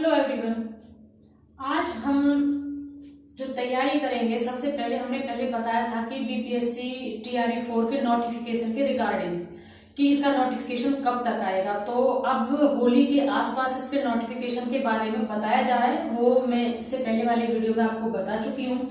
Hello everyone. आज हम जो तैयारी करेंगे, सबसे पहले हमने बताया था कि बीपीएससी टीआरई 4 के नोटिफिकेशन के रिगार्डिंग कि इसका नोटिफिकेशन कब तक आएगा। तो अब होली के आसपास इसके नोटिफिकेशन के बारे में बताया जा रहा है, वो मैं इससे पहले वाले वीडियो में आपको बता चुकी हूँ।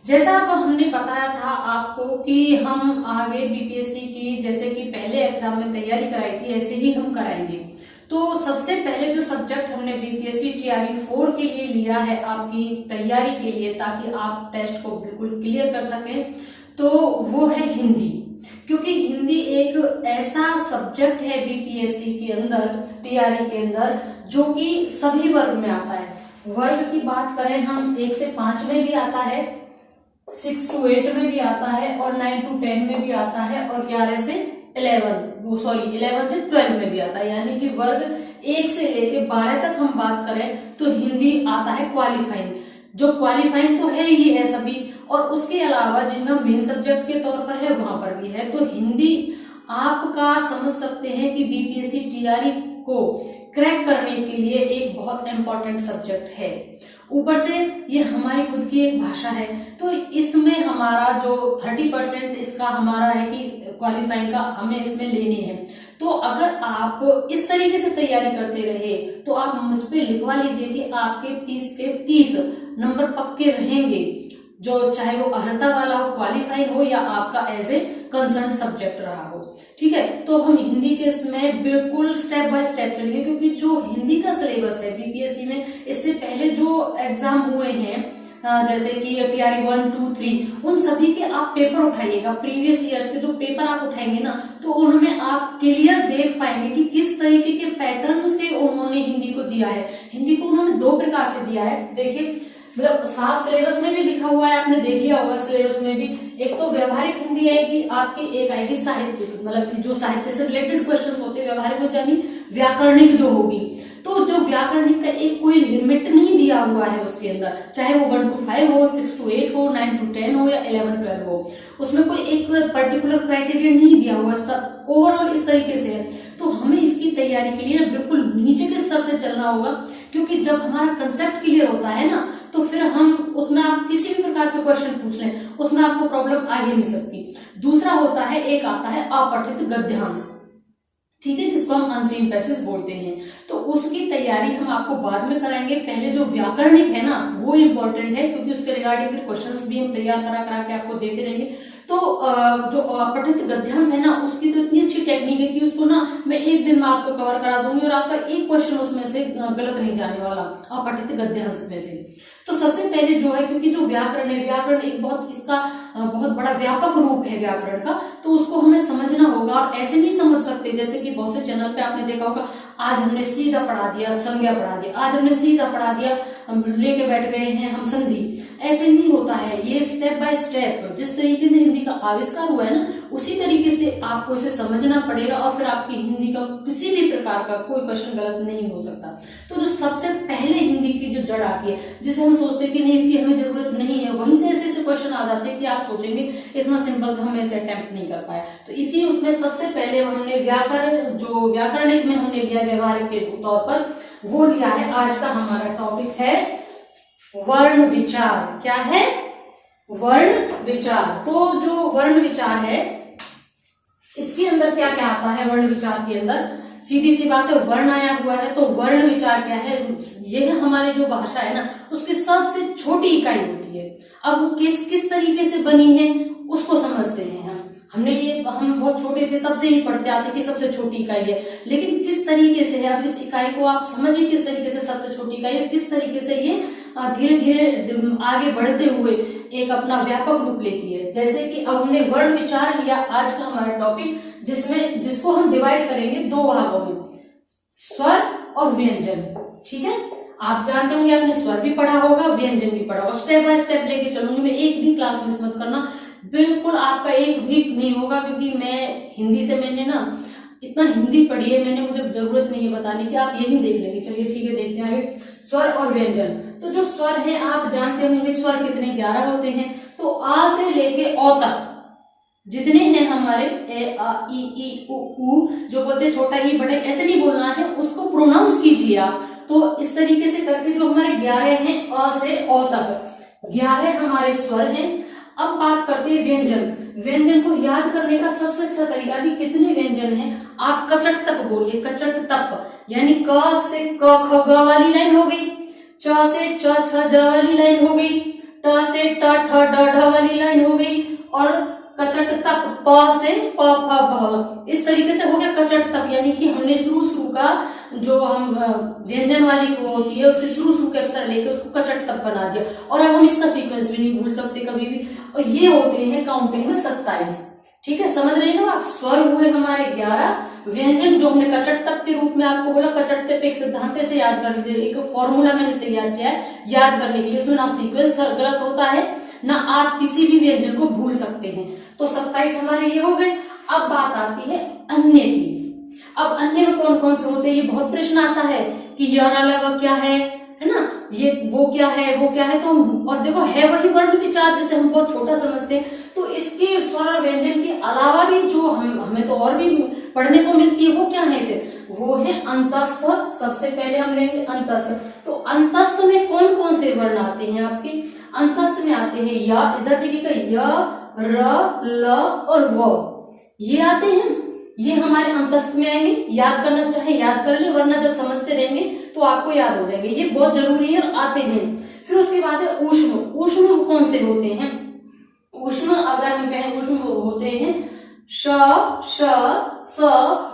जैसा अब हमने बताया था आपको कि हम आगे बीपीएससी की जैसे कि पहले एग्जाम में तैयारी कराई थी, ऐसे ही हम कराएंगे। तो सबसे पहले जो सब्जेक्ट हमने बीपीएससी टीआरई 4 के लिए लिया है आपकी तैयारी के लिए, ताकि आप टेस्ट को बिल्कुल क्लियर कर सकें, तो वो है हिंदी। क्योंकि हिंदी एक ऐसा सब्जेक्ट है बीपीएससी के अंदर, टीआरई के अंदर, जो कि सभी वर्ग में आता है। वर्ग की बात करें हम 1 से 5 में भी आता है, 6 to 8 में भी आता है, और 9 to 10 में भी आता है, और 11 से 11 से 12 में भी आता है। यानी कि वर्ग 1 से लेके 12 तक हम बात करें तो हिंदी आता है क्वालिफाइंग। जो क्वालिफाइंग तो है ही है सभी, और उसके अलावा जिनका मेन सब्जेक्ट के तौर पर है वहां पर भी है। तो हिंदी आपका समझ सकते हैं कि बीपीएससी टीआरई को क्रैक करने के लिए एक बहुत इंपॉर्टेंट सब्जेक्ट है। ऊपर से ये हमारी खुद की एक भाषा है, तो इसमें हमारा जो 30% इसका हमारा है कि क्वालिफाइंग का हमें इसमें लेनी है। तो अगर आप इस तरीके से तैयारी करते रहे तो आप मुझ पे लिखवा लीजिए कि आपके 30 के 30 नंबर पक्के रहेंगे, जो चाहे वो अर्हता वाला हो, क्वालिफाइंग हो, या आपका एज ए कंसर्न सब्जेक्ट रहा हो। ठीक है, तो हम हिंदी के इसमें बिल्कुल स्टेप बाय स्टेप चलेंगे, क्योंकि जो हिंदी का सिलेबस है बीपीएससी में, इससे पहले जो एग्जाम हुए हैं जैसे कि टीआरई 1, 2, 3, उन सभी के आप पेपर उठाइएगा। प्रीवियस ईयर्स के जो पेपर आप उठाएंगे ना, तो उनमें आप क्लियर देख पाएंगे कि किस तरीके के पैटर्न से उन्होंने हिंदी को दिया है। हिंदी को उन्होंने 2 प्रकार से दिया है। देखिए, मतलब साफ सिलेबस में भी लिखा हुआ है, आपने देख लिया होगा सिलेबस में भी। एक तो व्यवहारिक हिंदी आएगी आपकी, एक आएगी साहित्य, मतलब जो साहित्य से रिलेटेड क्वेश्चंस होते हैं व्यवहारिक में, यानी व्याकरणिक जो होगी। तो जो व्याकरणिक का एक कोई लिमिट नहीं दिया हुआ है उसके अंदर, चाहे वो 1 to 5 हो, 6 to 8 हो, 9 to 10 हो, या 11, 12 हो, उसमें कोई एक पर्टिकुलर क्राइटेरिया नहीं दिया हुआ, सब ओवरऑल इस तरीके से है। तो हमें इसकी तैयारी के लिए बिल्कुल नीचे के स्तर से चलना होगा, क्योंकि जब हमारा कंसेप्ट क्लियर होता है ना, तो फिर हम उसमें आप किसी भी प्रकार के क्वेश्चन पूछ लें, उसमें आपको प्रॉब्लम आ ही नहीं सकती। दूसरा होता है, एक आता है अपठित गद्यांश, ठीक है, जिसको हम अनसीन पैसेज बोलते हैं। तो उसकी तैयारी हम आपको बाद में कराएंगे। पहले जो व्याकरणिक है ना, वो इंपॉर्टेंट है, क्योंकि उसके रिगार्डिंग फिर क्वेश्चंस भी हम तैयार करा के आपको देते रहेंगे। तो जो अपठित गद्यांश है ना, उसकी तो इतनी अच्छी टेक्निक है कि उसको ना मैं एक दिन में आपको कवर करा दूंगी, और आपका एक क्वेश्चन उसमें से गलत नहीं जाने वाला अपठित गद्यांश में से। तो सबसे पहले जो है, क्योंकि जो व्याकरण है, व्याकरण एक बहुत बड़ा व्यापक रूप है व्याकरण का, तो उसको हमें समझना होगा। और ऐसे नहीं समझ सकते जैसे कि बहुत से चैनल पे आपने देखा होगा, आज हमने सीधा पढ़ा दिया, संज्ञा पढ़ा दिया, आज हमने सीधा पढ़ा दिया, हम लेके बैठ गए हैं हम संधि। ऐसे नहीं होता है, ये स्टेप बाय स्टेप जिस तरीके से हिंदी का आविष्कार हुआ है ना, उसी तरीके से आपको इसे समझना पड़ेगा, और फिर आपकी हिंदी का किसी भी प्रकार का कोई क्वेश्चन गलत नहीं हो सकता। तो जो सबसे पहले हिंदी की जो जड़ आती है, जिसे हम सोचते हैं कि नहीं इसकी हमें जरूरत नहीं है, वहीं से ऐसे क्वेश्चन आ जाते हैं कि आप सोचेंगे इतना सिंपल तो हम ऐसे अटेम्प्ट नहीं कर पाए। तो इसी उसमें सबसे पहले हमने व्याकरण, जो व्याकरणिक में हमने लिया व्यवहारिक के तौर पर, वो लिया है। आज का हमारा टॉपिक है वर्ण विचार। क्या है? वर्ण विचार। तो जो वर्ण विचार है, इसके अंदर क्या क्या आता है? वर्ण विचार के अंदर सीधी सी बात है, वर्ण आया हुआ है, तो वर्ण विचार क्या है? यह हमारी जो भाषा है ना, उसकी सबसे छोटी इकाई होती है। अब वो किस तरीके से बनी है उसको समझते हैं हम बहुत छोटे थे तब से ही पढ़ते आते कि सबसे छोटी इकाई है, लेकिन किस तरीके से है, अब इस इकाई को आप समझिए किस तरीके से सबसे छोटी इकाई है, किस तरीके से ये धीरे धीरे आगे बढ़ते हुए एक अपना व्यापक रूप लेती है। जैसे कि अब हमने वर्ण विचार लिया आज का हमारा टॉपिक, जिसको हम डिवाइड करेंगे 2 भागों में, स्वर और व्यंजन। ठीक है, आप जानते होंगे, आपने स्वर भी पढ़ा होगा, व्यंजन भी पढ़ा होगा। स्टेप बाय स्टेप लेके चलूंगी मैं, एक भी क्लास मिस मत करना, बिल्कुल आपका एक भी नहीं होगा, क्योंकि मैं हिंदी से मैंने ना इतना हिंदी पढ़ी है मैंने, मुझे जरूरत नहीं है बताने की, आप यही देख लेंगे। चलिए ठीक है, देखते हैं आगे स्वर और व्यंजन। तो जो स्वर है आप जानते होंगे, स्वर कितने 11 होते हैं। तो आ से लेके अ तक जितने हैं हमारे, ए आ ई उ ऊ, जो बोलते छोटा ई बड़े, ऐसे नहीं बोलना है, उसको प्रोनाउंस कीजिए आप। तो इस तरीके से करके जो हमारे 11 हैं अ से औ तक 11 हमारे स्वर हैं। अब बात करते हैं व्यंजन। व्यंजन को याद करने का सबसे अच्छा तरीका भी कितने व्यंजन हैं, आप कचट तक बोलिए, कचट तक, यानी क से क ख ग वाली लाइन हो गई, च से च छ ज वाली लाइन हो गई, ट से ट ठ ड ढ वाली लाइन हो गई, और कचट तक प से प फ भ, इस तरीके से हो गया कचट तक। यानी कि हमने शुरू का जो हम व्यंजन वाली वो होती है उसके शुरू के अक्षर लेके उसको कचट तक बना दिया, और अब हम इसका सीक्वेंस भी नहीं भूल सकते कभी भी। और ये होते हैं काउंटिंग में 27। ठीक है, समझ रहे हैं ना आप। स्वर हुए हमारे 11, व्यंजन जो हमने कचट तक के रूप में आपको बोला, कचट तक एक सिद्धांत से याद कर लीजिए, एक फॉर्मूला मैंने तैयार किया है याद करने के लिए। इसमें ना सीक्वेंस गलत होता है ना आप किसी भी व्यंजन को भूल सकते हैं। तो 27 हमारे ये हो गए। अब बात आती है अन्य की। अब अन्य में कौन कौन से होते हैं, ये बहुत प्रश्न आता है कि यार अलावा क्या है ना, ये वो क्या है वो क्या है। तो और देखो है वही वर्ण विचार जिसे हम बहुत छोटा समझते हैं, तो इसके स्वर और व्यंजन के अलावा भी जो हमें तो और भी पढ़ने को मिलती है, वो क्या है फिर, वो है अंतस्थ। सबसे पहले हम लेंगे अंतस्थ। तो अंतस्थ में कौन कौन से वर्ण आते हैं आपके, अंतस्थ में आते हैं या, इधर देखिएगा य र ल और व, ये आते हैं, ये हमारे अंतस्थ में आएंगे। याद करना चाहे याद कर ले, वरना जब समझते रहेंगे तो आपको याद हो जाएंगे, ये बहुत जरूरी है, आते हैं। फिर उसके बाद है ऊष्म। ऊष्म कौन से होते हैं, ऊष्म अगर हम कहें ऊष्म होते हैं श श स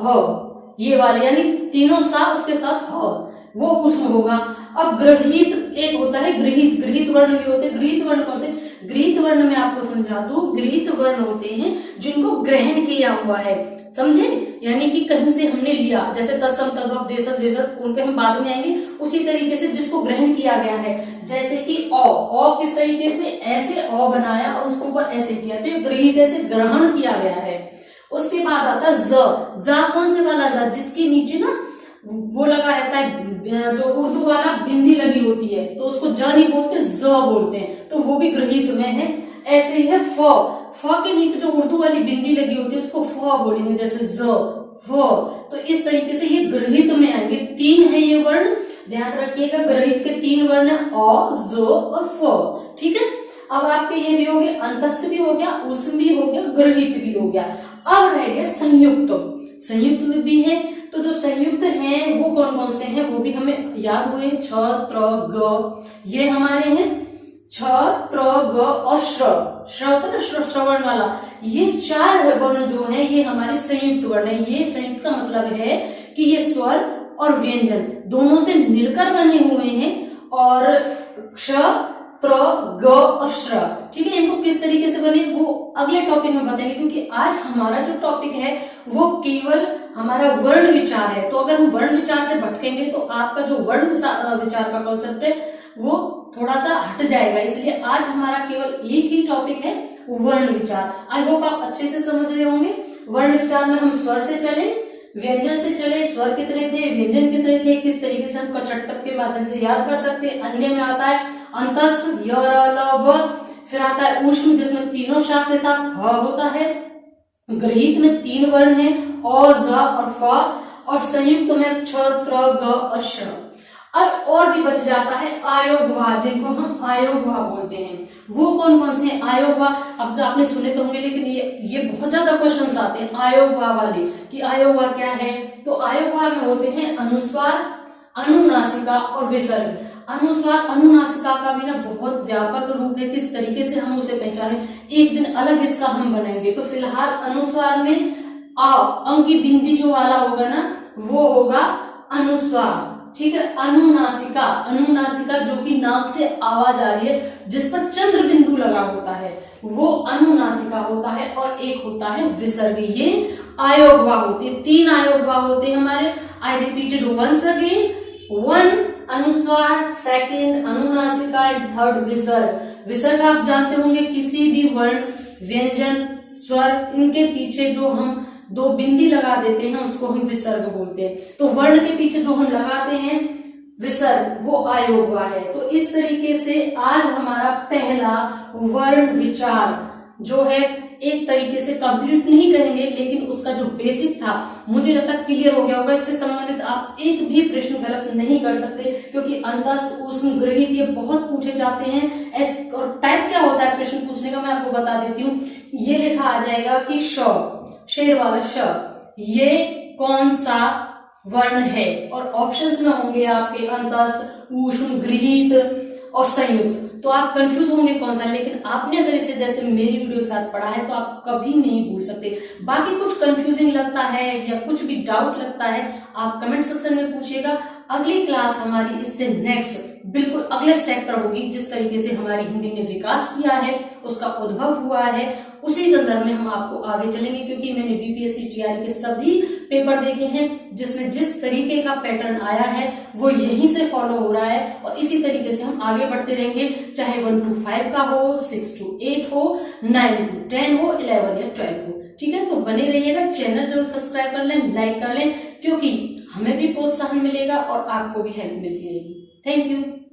ह, ये वाले यानी तीनों सा उसके साथ ह, वो ऊष्म होगा। अब गृहीत एक होता है, गृहीत, गृहीत वर्ण भी होते हैं। गृहीत वर्ण कौन से, गृहीत वर्ण में आपको समझा दूं, गृहीत वर्ण होते हैं जिनको ग्रहण किया हुआ है, समझे, यानी कि कहीं से हमने लिया, जैसे तत्सम तद्भव देशज वेशज, उन पे हम बाद में आएंगे। उसी तरीके से जिसको ग्रहण किया गया है, जैसे कि अ किस तरीके से ऐसे अ बनाया और उसको ऊपर ऐसे किया, तो ये गृहीत ऐसे ग्रहण किया गया है। उसके बाद आता है ज कौन से वाला ज, जिसके नीचे ना वो लगा रहता है, जो उर्दू वाला बिंदी लगी होती है, तो उसको ज नहीं बोलते ज बोलते हैं, तो वो भी गृहीत में है। ऐसे ही है फ के नीचे जो उर्दू वाली बिंदी लगी होती है उसको फ बोलेंगे, जैसे ज फ। तो इस तरीके से ये गृहीत में आएंगे। 3 है ये वर्ण, ध्यान रखिएगा, गृहीत के 3 वर्ण है अ, ज और फ। ठीक है, अब आपके ये भी हो गया, अंतस्थ भी हो गया, ऊष्म भी हो गया, गृहीत भी हो गया। अब रह गया संयुक्त। संयुक्त में भी है, तो जो संयुक्त हैं वो कौन कौन से हैं वो भी हमें याद हुए, छ त्र ग, ये हमारे हैं छ त्र ग और श्र होता है ना, श्रवण वाला, ये 4 वर्ण जो है ये हमारे संयुक्त वर्ण है। ये संयुक्त का मतलब है कि ये स्वर और व्यंजन दोनों से मिलकर बने हुए हैं, और क्ष त्र ग और श्र। ठीक है, इनको किस तरीके से बने वो अगले टॉपिक में बताएंगे, क्योंकि आज हमारा जो टॉपिक है वो केवल हमारा वर्ण विचार है। तो अगर हम वर्ण विचार से भटकेंगे तो आपका जो वर्ण विचार का कॉन्सेप्ट है वो थोड़ा सा हट जाएगा, इसलिए आज हमारा केवल एक ही टॉपिक है, वर्ण विचार। आई होप आप अच्छे से समझ रहे होंगे। वर्ण विचार में हम स्वर से चले, व्यंजन से चले, स्वर कितने थे, व्यंजन कितने थे, किस तरीके से हम कचट तक के माध्यम से याद कर सकते हैं। अन्य में आता है अंतस्थ य र ल व, फिर आता है ऊष्म जिसमें तीनों शाख के साथ ह होता है, गृहीत में 3 वर्ण है अ, ज और फ, और संयुक्त में छ त्र ग और श। अब और भी बच जाता है आयोगवा, जिनको हम आयोगवा बोलते हैं। वो कौन कौन से आयोगवा, अब तो आपने सुने तो होंगे, लेकिन ये बहुत ज्यादा क्वेश्चंस आते हैं आयोगवा वाले कि आयोगवा क्या है। तो आयोगवा में होते हैं अनुस्वार, अनुनासिका और विसर्ग। अनुस्वार अनुनासिका का भी ना बहुत व्यापक रूप है, किस तरीके से हम उसे पहचाने, एक दिन अलग इसका हम बनाएंगे। तो फिलहाल अनुस्वार में अंग की बिंदी जो वाला होगा ना वो होगा अनुस्वार। ठीक है, अनुनासिका, अनुनासिका जो कि नाक से आवाज आ रही है जिस पर चंद्र बिंदु लगा होता है वो अनुनासिका होता है, और एक होता है विसर्ग, ये आयोगवा होते हैं। 3 आयोगवा होते हैं हमारे। आई रिपीटेड वंस अगेन, 1 अनुस्वार, 2 अनुनासिका एंड 3 विसर्ग। विसर्ग आप जानते होंगे, किसी भी वर्ण, व्यंजन, स्वर, इनके पीछे जो हम 2 बिंदी लगा देते हैं उसको हम विसर्ग बोलते हैं। तो वर्ण के पीछे जो हम लगाते हैं विसर्ग वो आयोगवा है। तो इस तरीके से आज हमारा पहला वर्ण विचार जो है एक तरीके से कंप्लीट नहीं करेंगे, लेकिन उसका जो बेसिक था मुझे लगता है क्लियर हो गया होगा। इससे संबंधित आप एक भी प्रश्न गलत नहीं कर सकते, क्योंकि अंतस्थ, उष्ण, गृहीत ये बहुत पूछे जाते हैं। और टाइप क्या होता है प्रश्न पूछने का मैं आपको बता देती हूँ। ये लिखा आ जाएगा कि श, शेर वाला श, ये कौन सा वर्ण है, और ऑप्शंस में होंगे आपके अंतस्थ, उष्ण, गृहीत और संयुक्त। तो आप कंफ्यूज होंगे कौन सा, लेकिन आपने अगर इसे जैसे मेरी वीडियो के साथ पढ़ा है तो आप कभी नहीं भूल सकते। बाकी कुछ कंफ्यूजिंग लगता है या कुछ भी डाउट लगता है, आप कमेंट सेक्शन में पूछिएगा। अगली क्लास हमारी इससे नेक्स्ट बिल्कुल अगले स्टेप पर होगी। जिस तरीके से हमारी हिंदी ने विकास किया है, उसका उद्भव हुआ है, उसी संदर्भ में हम आपको आगे चलेंगे, क्योंकि मैंने बीपीएससी टीआरई के सभी पेपर देखे हैं जिसमें जिस तरीके का पैटर्न आया है वो यहीं से फॉलो हो रहा है, और इसी तरीके से हम आगे बढ़ते रहेंगे, चाहे 1 to 5 का हो, 6 to 8 हो, 9 to 10 हो, 11 या 12 हो। ठीक है, तो बने रहिएगा, चैनल जरूर सब्सक्राइब कर लें, लाइक कर लें, क्योंकि हमें भी प्रोत्साहन मिलेगा और आपको भी हेल्प मिलती रहेगी। Thank you.